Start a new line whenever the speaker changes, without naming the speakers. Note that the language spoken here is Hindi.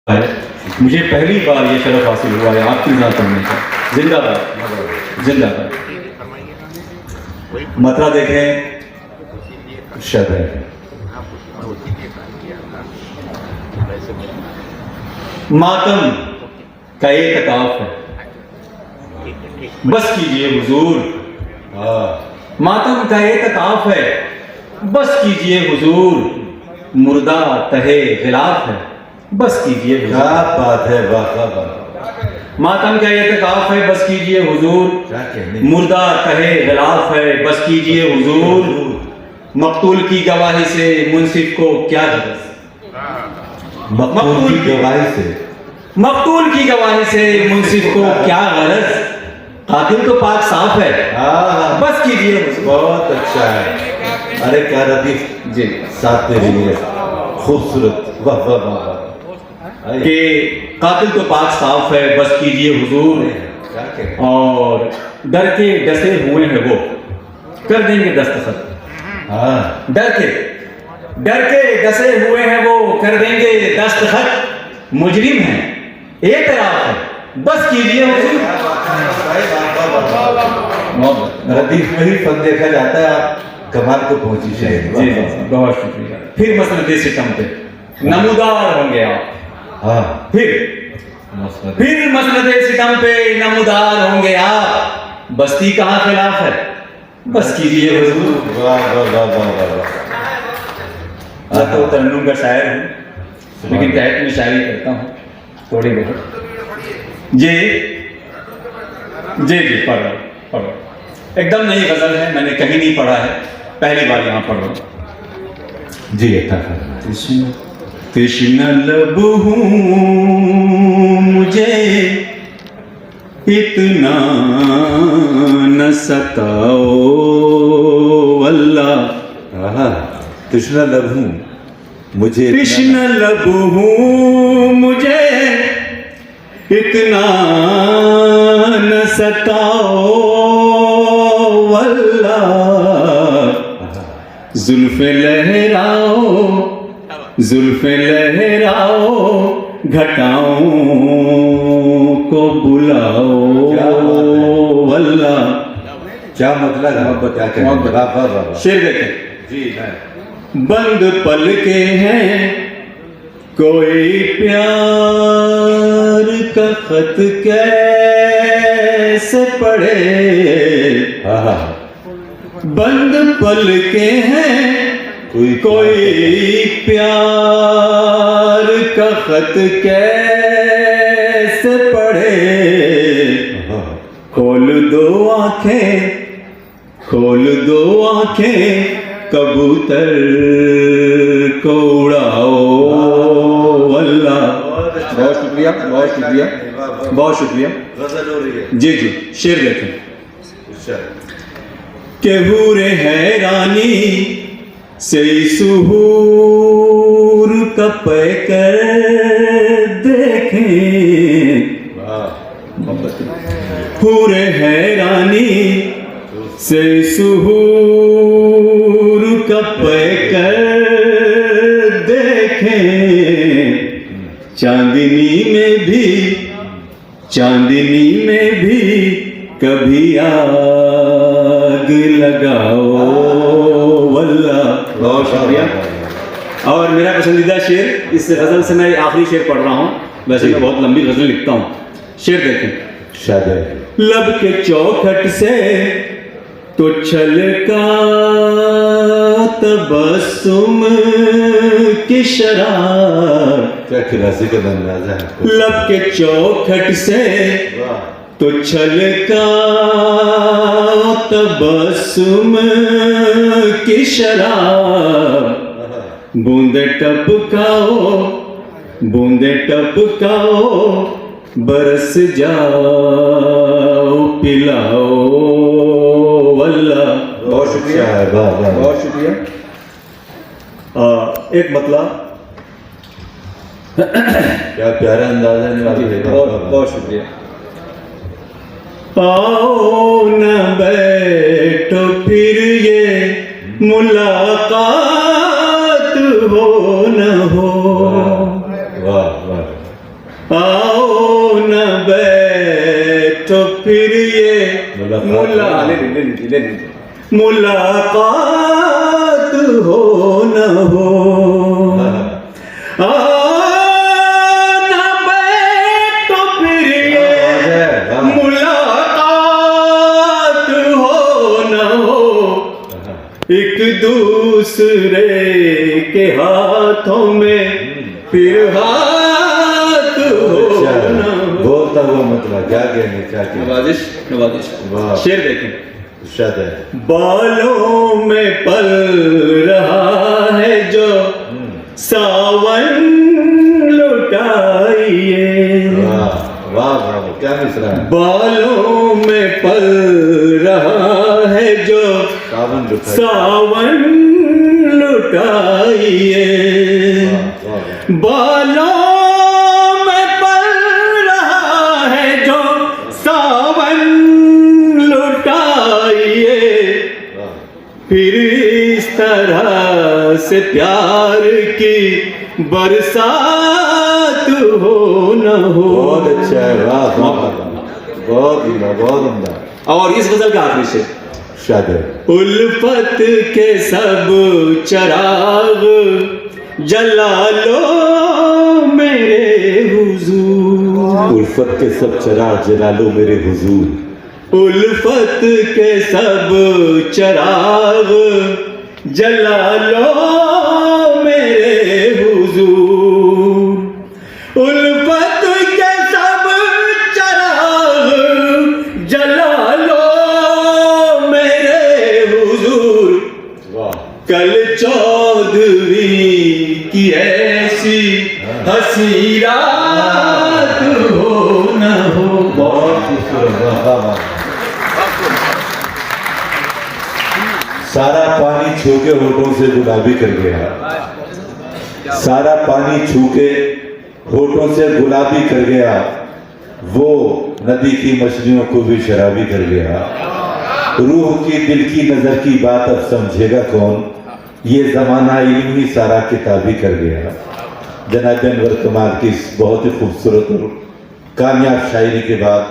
है। मुझे पहली बार ये शरफ हासिल हुआ है आपकी नात पढ़ने का। जिंदाबाद जिंदाबाद। मतला देखें शब है। मातम का एतकाफ है, बस कीजिए हुजूर। मातम का एतकाफ है, बस कीजिए हुजूर। मुर्दा तहे खिलाफ है, बस कीजिए।
क्या बात है, वाह वाह वाह।
मातम का एतकाफ है, बस कीजिए हुजूर। मुर्दा तहे खिलाफ है, बस कीजिए हुजूर। मकतूल की गवाही से मुंसिफ को क्या गरज।
मकतूल की गवाही से,
मकतूल की गवाही से मुंसिफ को क्या गरज। कातिल तो पाक साफ है, बस कीजिए हुजूर।
बहुत अच्छा है। अरे क्या रदीफ
जी
साथ तेरी है, खूबसूरत, वाह वाह वाह।
कि कातिल तो पाक साफ है, बस कीजिए हुजूर। और डर के डसे हुए हैं वो कर देंगे दस्तखत। डर के डसे हुए हैं वो कर देंगे दस्तखत। मुजरिम है एतराफ है, बस कीजिए हुजूर।
रदीफ में ही फन देखा जाता है। आप कमाल को पहुंची शायद।
जी जी बहुत शुक्रिया। फिर मसलते सितम पे नमूदार होंगे आप। फिर मसलते सितम पे नमूदार होंगे आप। बस्ती कहाँ खिलाफ है, बस कीजिए हुजूर।
वाह वाह वाह वाह वाह।
मैं तो तरन्नुम का शायर हूँ, लेकिन तहत में शायरी करता हूँ थोड़ी बहुत। जी जी जी पढ़ो। एकदम नई गजल है, मैंने कहीं नहीं पढ़ा है, पहली बार यहाँ पढ़ रहा हूँ।
जी अच्छा।
कृष्ण लब हूँ मुझे इतना न सताओ अल्लाह।
कृष्ण लब हूँ मुझे,
कृष्ण लब हूँ मुझे इतना न सताओ अल्लाह। जुल्फ़े लहराओ घटाओं को बुलाओ अल्लाह।
क्या मतलब है, बता।
शेर देखें
जी
बंद पल के हैं कोई प्यार का खत कैसे पढ़े। बंद पल के हैं कोई प्यार का खत कैसे पढ़े। खोल दो आंखें कबूतर को उड़ाओ अल्लाह। बहुत शुक्रिया।
गजल हो रही है।
जी जी शेर देखें के हूरे हैरानी से सुहूर का पैकर देखें। हूरे हैरानी से सुहूर का पैकर देखें। चांदनी में भी कभी आग लगाओ अल्लाह। बहुत शुक्रिया। और मेरा पसंदीदा शेर, इस गज़ल से मैं आखिरी शेर पढ़ रहा हूँ, वैसे मैं बहुत लंबी गज़ल लिखता हूँ। शेर देखें
शायद
लब के चौखट से तो छलका तबस्सुम की शरार।
क्या खिलासी का अंदाजा है।
लब के चौखट से तो छलका तबस्सुम की शरार। बूंदे टपकाओ बरस जाओ पिलाओ अल्लाह। बहुत शुक्रिया, बहुत शुक्रिया। एक मतलब
क्या प्यारा अंदाजा है।
बहुत शुक्रिया। आओ न बैठो फिर ये मुलाकात हो न हो।
वाह वाह।
मुलाकात ले लीजिए मुलाकात हो न हो ना बैठो फिर ये मुलाकात हो न हो एक दूसरे के हाथों में फिर हाथ हो न हो।
बोलता हुआ मतलब क्या कहने क्या कहने
नवाजिश नवाजिश
वाह।
शेर देखें
शायद है
बालों में पल रहा है जो सावन लुटाइए
वाह वाह वाह क्या मिश्रा है
बालों में पल रहा है जो
सावन लुटाई
सावन लुटाइए
वाह वाह
बालों में पल रहा है जो सावन लुटाइए
वाह
फिर इस तरह से प्यार की बरसात हो न हो।
बहुत अच्छा है वाह वाह वाह बहुत ही बहुत उम्दा
और इस गजल का आखिरी शेर
शायद है
उल्फत के सब चराग जला लो मेरे हुजूर
उल्फत के सब चराग जला लो मेरे हुजूर
उल्फत के सब चराग जला लो मेरे हुजूर उल्फत के सब चराग जला लो मेरे हुजूर
वाह
कल 14वीं की ऐसी हंसी रात हो न हो।
बहुत खूबसूरत वाह वाह वाह सारा पानी छू के होठों से गुलाबी कर गया सारा पानी छू के होठों से गुलाबी कर गया वो नदी की मछलियों को भी शराबी कर गया रूह की दिल की नजर की बात अब समझेगा कौन ये जमाना इल्मी सारा किताबी कर गया जनाब अनवर कमाल की इस बहुत ही खूबसूरत और कामयाब शायरी के बाद